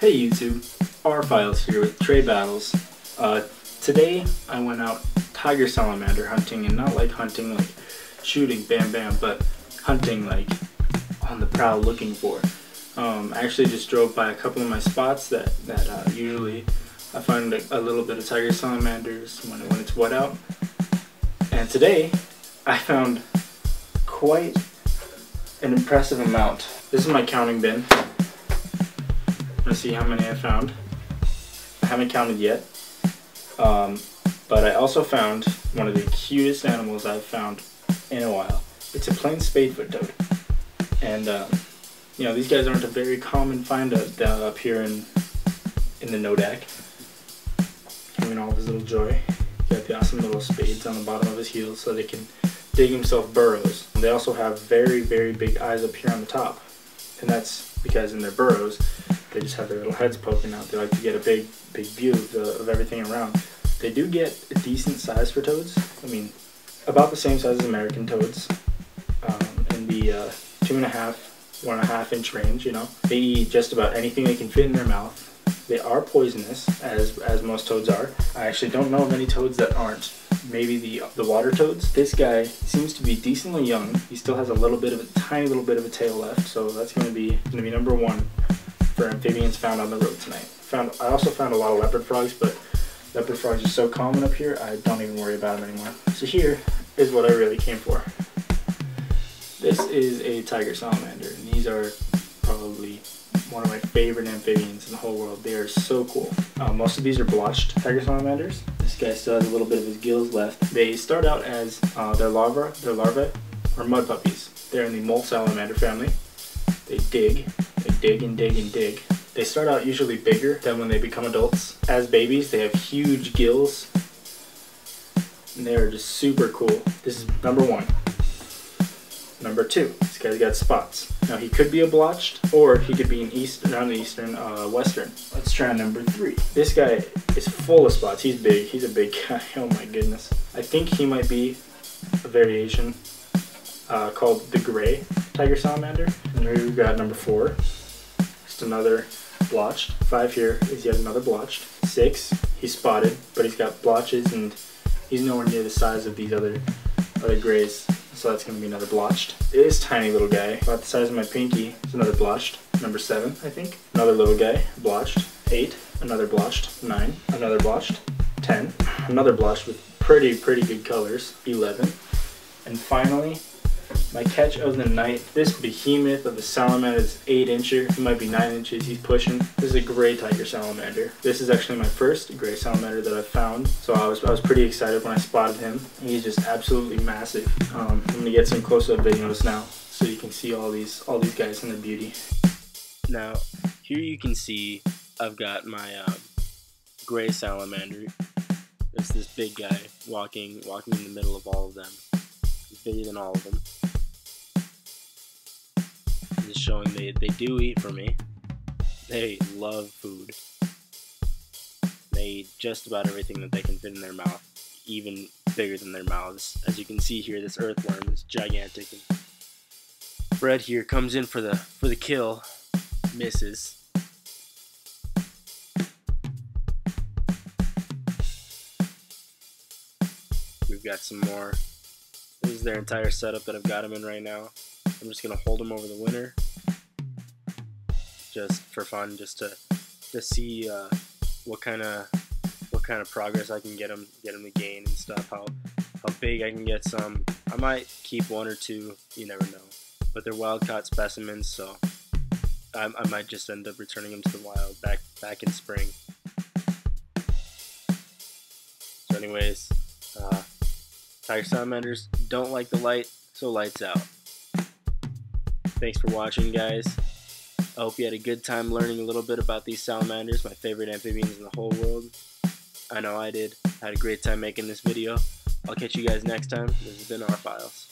Hey YouTube, R Files here with Trade Battles. Today I went out tiger salamander hunting, and not like hunting like shooting bam bam, but hunting like on the prowl looking for. I actually just drove by a couple of my spots that usually I find a little bit of tiger salamanders when it's wet out. And today I found quite an impressive amount. This is my counting bin. Let's see how many I found. I haven't counted yet, but I also found one of the cutest animals I've found in a while. It's a plain spadefoot toad, and you know, these guys aren't a very common find up here in the Nodak. In all of his little joy, got the awesome little spades on the bottom of his heels so they can dig himself burrows. And they also have very big eyes up here on the top, and that's because in their burrows they just have their little heads poking out. They like to get a big view of everything around. They do get a decent size for toads. I mean, about the same size as American toads, in the 2.5, 1.5 inch range. You know, they eat just about anything they can fit in their mouth. They are poisonous, as most toads are. I actually don't know of any toads that aren't. Maybe the water toads. This guy seems to be decently young. He still has a tiny little bit of a tail left, so that's going to be number one for amphibians found on the road tonight. I also found a lot of leopard frogs, but leopard frogs are so common up here, I don't even worry about them anymore. So here is what I really came for. This is a tiger salamander, and these are probably one of my favorite amphibians in the whole world. They are so cool. Most of these are blotched tiger salamanders. This guy still has a little bit of his gills left. They start out as their larvae are mud puppies. They're in the mole salamander family. They dig and dig and dig. They start out usually bigger than when they become adults. As babies, they have huge gills, and they're just super cool. This is number one. Number two, this guy's got spots. Now he could be a blotched, or he could be an eastern, western. Let's try number three. This guy is full of spots. He's big. He's a big guy. Oh my goodness. I think he might be a variation called the gray tiger salamander. And here we've got number four. Just another blotched. 5 here is yet another blotched. 6, he's spotted, but he's got blotches, and he's nowhere near the size of these other grays. So that's going to be another blotched. This tiny little guy, about the size of my pinky, is another blotched. Number 7, I think. Another little guy, blotched. 8, another blotched. 9, another blotched. 10, another blotched with pretty good colors. 11, and finally, my catch of the night. This behemoth of a salamander is 8-incher. He might be 9 inches. He's pushing. This is a gray tiger salamander. This is actually my first gray salamander that I've found, so I was pretty excited when I spotted him. He's just absolutely massive. I'm gonna get some close-up videos now, so you can see all these guys in their beauty. Now, here you can see I've got my gray salamander. There's this big guy walking in the middle of all of them. He's bigger than all of them. Just showing they do eat for me. They love food. They eat just about everything that they can fit in their mouth, even bigger than their mouths. As you can see here, this earthworm is gigantic. And Fred here comes in for the kill, misses. We've got some more. This is their entire setup that I've got them in right now. I'm just gonna hold them over the winter, just for fun, just to see what kind of progress I can get them to gain and stuff. How big I can get some. I might keep 1 or 2. You never know. But they're wild caught specimens, so I might just end up returning them to the wild back in spring. So, anyways, tiger salamanders don't like the light, so lights out. Thanks for watching, guys. I hope you had a good time learning a little bit about these salamanders, my favorite amphibians in the whole world. I know I did. I had a great time making this video. I'll catch you guys next time. This has been R Files.